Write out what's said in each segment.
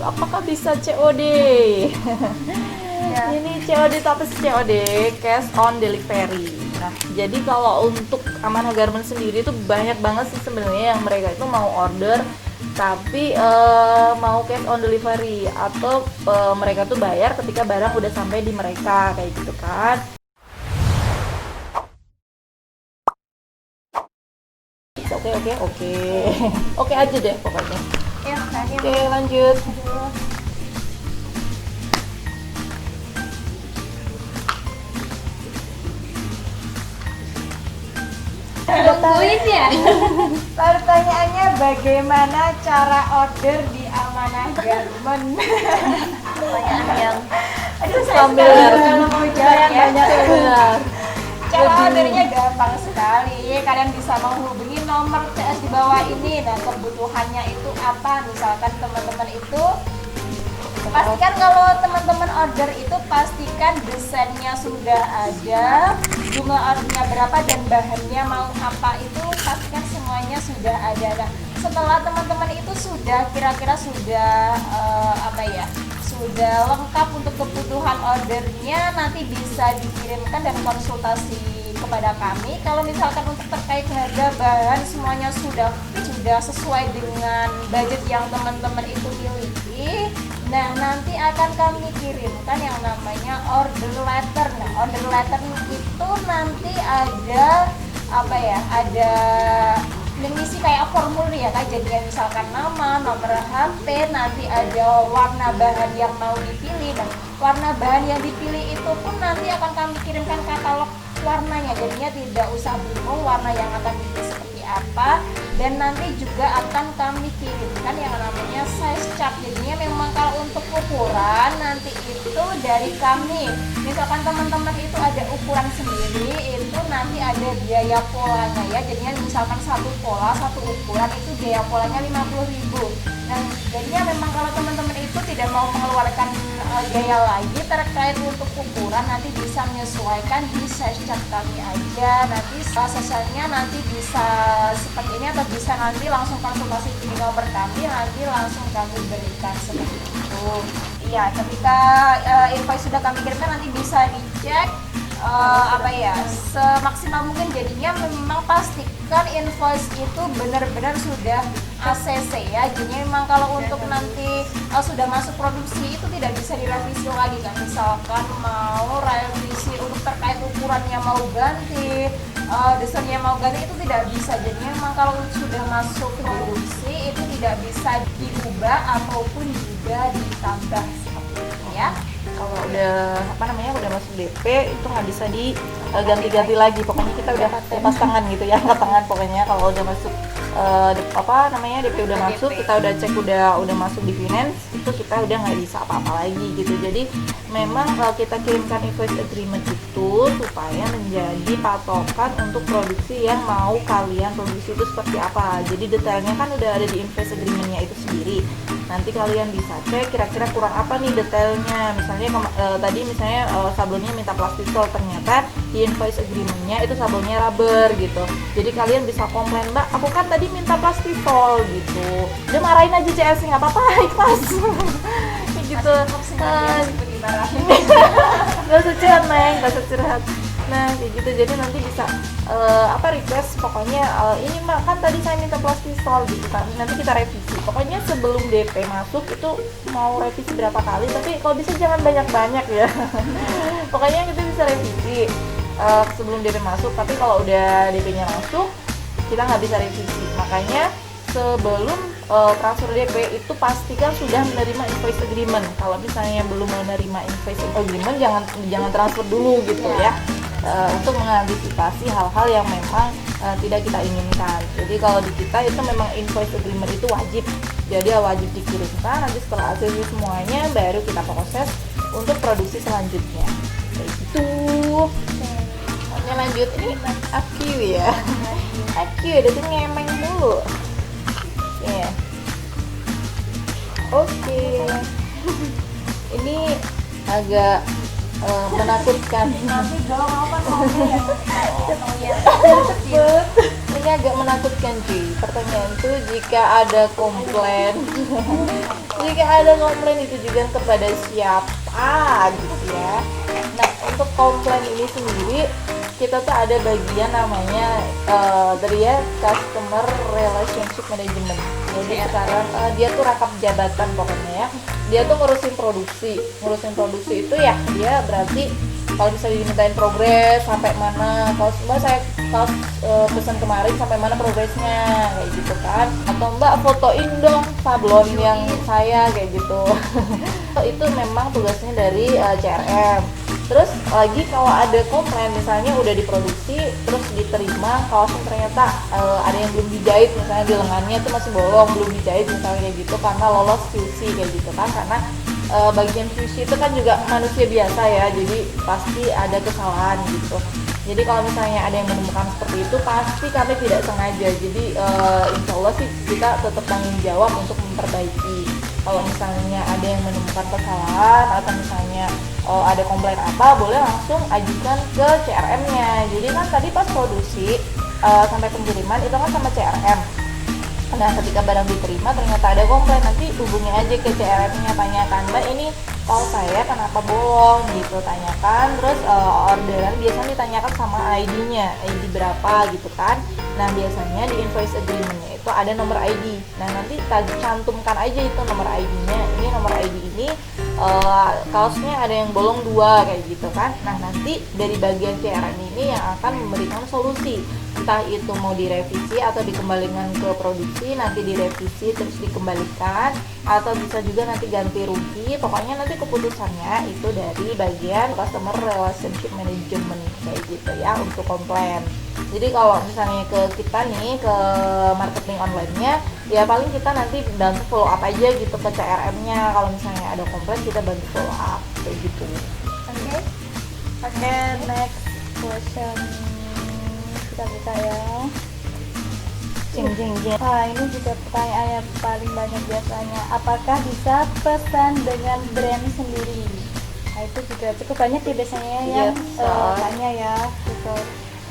Apakah bisa COD? Ya. Ini COD tapi COD cash on delivery. Nah, jadi kalau untuk Amanah Garment sendiri itu banyak banget sih sebenarnya yang mereka itu mau order tapi mau cash on delivery atau mereka tuh bayar ketika barang udah sampai di mereka kayak gitu kan. Oke. Oke aja deh pokoknya. Ya, makasih. Oke, lanjut. Nungguin ya. Pertanyaannya bagaimana cara order di Amanah Garment? Pertanyaan yang Sambil kalau mau jawab ya. banyak benar. Cara ordernya gampang sekali. Kalian bisa menghubungi nomor CS di bawah ini. Dan kebutuhannya itu apa? Misalkan teman-teman itu pastikan kalau teman-teman order itu pastikan desainnya sudah ada, jumlah ordernya berapa dan bahannya mau apa itu pastikan semuanya sudah ada. Nah, setelah teman-teman itu sudah kira-kira sudah sudah lengkap untuk kebutuhan ordernya, nanti bisa dikirimkan dan konsultasi kepada kami. Kalau misalkan untuk terkait harga bahan semuanya sudah sesuai dengan budget yang teman-teman itu miliki. Nah, nanti akan kami kirimkan yang namanya order letter. Nah, order letter itu nanti ada ada mengisi kayak formulir ya Kak. Jadi misalkan nama, nomor HP, nanti ada warna bahan yang mau dipilih. Dan warna bahan yang dipilih itu pun nanti akan kami kirimkan katalog warnanya. Jadinya tidak usah bingung warna yang akan dipilih seperti apa. Dan nanti juga akan kami kirimkan yang namanya size chart. Jadinya memang kalau untuk ukuran nanti itu dari kami. Misalkan teman-teman itu ada ukuran sendiri, itu nanti ada biaya polanya ya. Jadinya misalkan satu pola, satu ukuran itu biaya polanya 50.000. Dan jadinya memang kalau teman-teman itu tidak mau mengeluarkan biaya lagi terkait untuk ukuran, nanti bisa menyesuaikan di size chart kami aja. Nanti sesuainya nanti bisa seperti ini atau bisa nanti langsung konsultasi di nomor kami, nanti langsung kami berikan seperti itu. Iya, ketika invoice sudah kami kirimkan nanti bisa dicek semaksimal mungkin. Jadinya memang pastikan invoice itu benar-benar sudah ACC ya. Jadi memang kalau untuk nanti sudah masuk produksi itu tidak bisa direvisi lagi kan. Misalkan mau revisi untuk terkait ukurannya mau ganti, desainnya mau ganti itu tidak bisa. Jadi memang kalau sudah masuk produksi itu tidak bisa diubah ataupun juga ditambah seperti itu ya. Kalau udah udah masuk DP itu nggak bisa diganti-ganti lagi. Pokoknya kita udah lepas tangan gitu ya, angkat tangan pokoknya. Kalau udah masuk DP udah masuk, kita udah cek udah masuk di finance, itu kita udah nggak bisa apa-apa lagi gitu. Jadi memang kalau kita kirimkan invoice agreement itu supaya menjadi patokan untuk produksi yang mau kalian produksi itu seperti apa. Jadi detailnya kan udah ada di invoice agreementnya itu sendiri. Nanti kalian bisa cek kira-kira kurang apa nih detailnya. Misalnya tadi sablonnya minta plastisol, ternyata di invoice agreementnya itu sablonnya rubber gitu. Jadi kalian bisa komplain, Mbak, aku kan tadi minta plastisol gitu. Udah marahin aja CS, nggak apa-apa, ikhlas. Gitu. Gak usah curhat, Neng, gak usah curhat. Nah kayak gitu, jadi nanti bisa request pokoknya ini Mbak kan tadi saya minta plastisol gitu kan, nanti kita revisi. Pokoknya sebelum DP masuk itu mau revisi berapa kali, tapi kalau bisa jangan banyak-banyak ya. Pokoknya kita bisa revisi sebelum DP masuk, tapi kalau udah DP-nya masuk kita nggak bisa revisi. Makanya sebelum transfer DP itu pastikan sudah menerima invoice agreement. Kalau misalnya belum menerima invoice agreement jangan transfer dulu gitu ya. Untuk mengantisipasi hal-hal yang memang tidak kita inginkan. Jadi kalau di kita itu memang invoice agreement itu wajib. Jadi wajib dikirimkan, nanti setelah ACC semuanya baru kita proses untuk produksi selanjutnya. Kayak gitu. Oke, lanjut, ini AQ ya. AQ udah tuh ngemeng dulu. Ya. Oke. Ini agak menakutkan. Nanti dong apa namanya ya? Cepet. ini agak menakutkan cuy. Pertanyaan tuh jika ada komplain jika ada komplain ditujukan kepada siapa gitu ya. Nah, untuk komplain ini sendiri kita tuh ada bagian namanya dari ya customer relationship management. Jadi sekarang dia tuh rangkap jabatan pokoknya ya. Dia tuh ngurusin produksi itu ya, dia berarti kalau bisa dimintain progres sampai mana, kalau mbak saya pesan kemarin sampai mana progresnya kayak gitu kan, atau mbak fotoin dong sablon yang saya kayak gitu. Itu memang tugasnya dari CRM. Terus lagi kalau ada komplain misalnya udah diproduksi terus diterima kaosnya ternyata ada yang belum dijahit, misalnya di lengannya itu masih bolong belum dijahit misalnya kayak gitu karena lolos QC kayak gitu kan, karena bagian QC itu kan juga manusia biasa ya, jadi pasti ada kesalahan gitu. Jadi kalau misalnya ada yang menemukan seperti itu pasti kami tidak sengaja, jadi insya Allah sih kita tetap tanggung jawab untuk memperbaiki. Kalau misalnya ada yang menemukan kesalahan atau misalnya ada komplain apa, boleh langsung ajukan ke CRM-nya. Jadi kan tadi pas produksi sampai pengiriman itu kan sama CRM. Nah, ketika barang diterima ternyata ada komplain, nanti hubungi aja ke CRM-nya, tanyakan, mbak ini kaos saya kenapa bolong gitu, tanyakan. Terus orderan biasanya ditanyakan sama ID-nya, ID berapa gitu kan. Nah, biasanya di invoice agreement-nya itu ada nomor ID. Nah, nanti cantumkan aja itu nomor ID-nya. Ini nomor ID ini kaosnya ada yang bolong 2 kayak gitu kan. Nah, nanti dari bagian CRM ini yang akan memberikan solusi, entah itu mau direvisi atau dikembalikan ke produksi, nanti direvisi terus dikembalikan, atau bisa juga nanti ganti rugi. Pokoknya nanti keputusannya itu dari bagian customer relationship management kayak gitu ya untuk komplain. Jadi kalau misalnya ke kita nih, ke marketing online-nya, ya paling kita nanti bantu follow up aja gitu ke CRM-nya. Kalau misalnya ada komplain kita bantu follow up kayak gitu. Oke, next question kita buka ya. Nah, ini juga pertanyaan yang paling banyak biasanya. Apakah bisa pesan dengan brand sendiri? Nah, itu juga cukup banyak ya biasanya yang tanya ya gitu.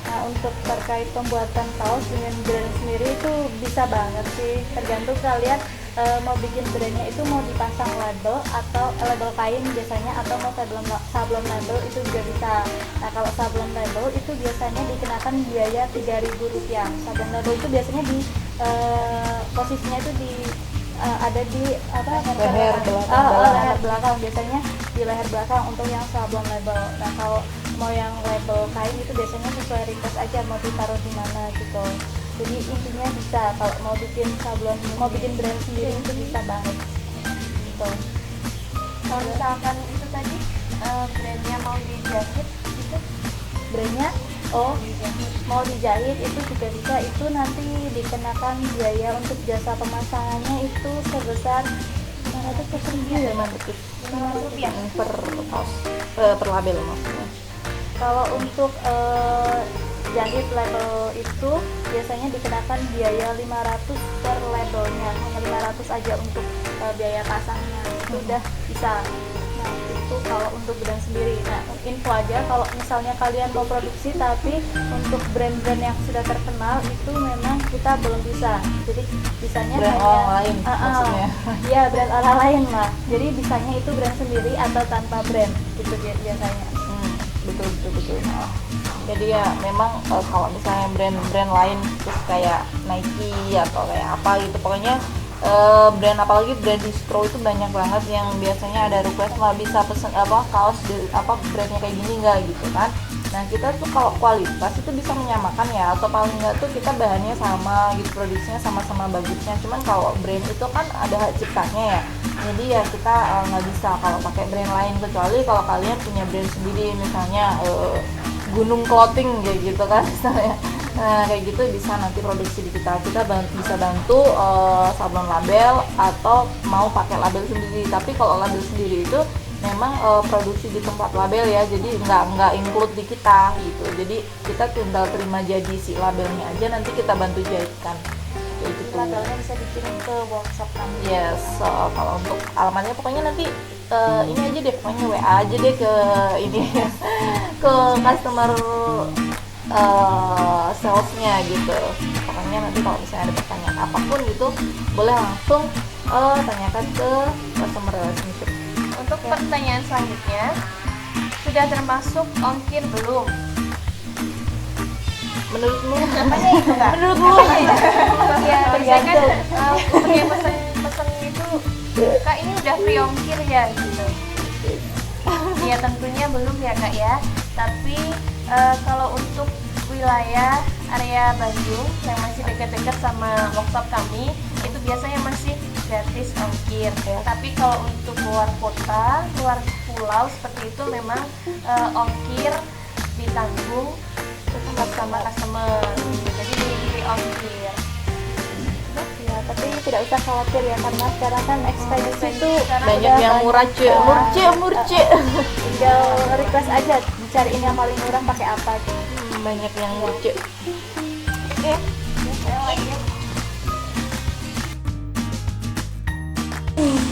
Nah, untuk terkait pembuatan kaos dengan brand sendiri itu bisa banget sih, tergantung kalian mau bikin brandnya itu mau dipasang label atau label kain biasanya, atau mau sablon label itu juga bisa. Nah, kalau sablon label itu biasanya dikenakan biaya Rp3.000. Sablon label itu biasanya di posisinya itu di ada di leher belakang, biasanya di leher belakang untuk yang sablon label. Nah, kalau mau yang label kain itu biasanya sesuai request aja mau ditaruh di mana gitu. Jadi intinya bisa, kalau mau bikin sablon, mau bikin brand sendiri itu bisa banget gitu. Kalau misalkan itu tadi brandnya mau dijahit itu, brandnya mau dijahit itu juga bisa. Itu nanti dikenakan biaya untuk jasa pemasangannya itu sebesar 500 per Iya, Rp500 per kaos, per label maksudnya. Kalau untuk jahit label itu biasanya dikenakan biaya 500 per labelnya, hanya 500 aja untuk biaya pasangnya, itu udah bisa. Nah, itu kalau untuk brand sendiri. Nah, info aja kalau misalnya kalian mau produksi tapi untuk brand-brand yang sudah terkenal itu memang kita belum bisa. Jadi bisanya Brand hanya orang lain maksudnya. ya brand orang lain lah. Jadi bisanya itu brand sendiri atau tanpa brand itu biasanya. Betul. Nah, jadi ya memang kalau misalnya brand lain terus kayak Nike atau kayak apa gitu, pokoknya brand apalagi brand distro itu banyak banget yang biasanya ada request nggak bisa pesen kaos brandnya kayak gini nggak gitu kan. Nah, kita tuh kalau kualitas itu bisa menyamakan ya, atau paling nggak tuh kita bahannya sama gitu, produksinya sama-sama bagusnya. Cuman kalau brand itu kan ada hak ciptanya ya, jadi ya kita nggak bisa kalau pakai brand lain, kecuali kalau kalian punya brand sendiri, misalnya Gunung Clothing kayak gitu kan misalnya. Nah, kayak gitu bisa nanti produksi di kita bisa bantu sablon label atau mau pakai label sendiri. Tapi kalau label sendiri itu memang produksi di tempat label ya, jadi nggak include di kita gitu. Jadi kita tinggal terima jadi si labelnya aja, nanti kita bantu jahitkan kayak gitu. Labelnya bisa dikirim ke workshop kami. Yes, kalau untuk alamatnya pokoknya nanti ini aja deh, pokoknya WA aja deh ke ini ke customer salesnya gitu. Pokoknya nanti kalau misalnya ada pertanyaan apapun gitu, boleh langsung tanyakan ke customer relationship. Untuk pertanyaan selanjutnya, sudah termasuk ongkir belum? Menurutmu? Apanya itu kak? Menurutmu? Ya biasanya kan Tergantung. untuk yang pesen itu, kak ini udah free ongkir ya gitu. Ya tentunya belum ya kak ya. Tapi kalau untuk wilayah area Bandung yang masih dekat-dekat sama workshop kami, itu biasanya masih gratis ongkir. Tapi kalau untuk luar kota, luar pulau seperti itu memang ongkir ditanggung sama customer. Jadi di ongkir. Ya, tapi tidak usah khawatir ya karena sekarang kan ekspedisi itu Banyak yang murce, murce. tinggal request aja dicariin yang paling murah pakai apa gitu. Banyak yang murce. Oke. Saya lagi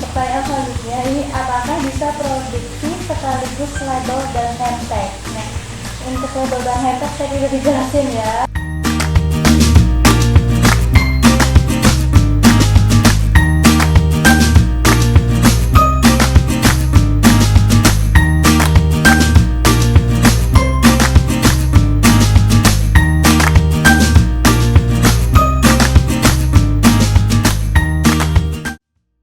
Pertanyaan selanjutnya ini apakah bisa produksi sekaligus label dan handtag? Nah, untuk label dan handtag saya juga dijelasin ya.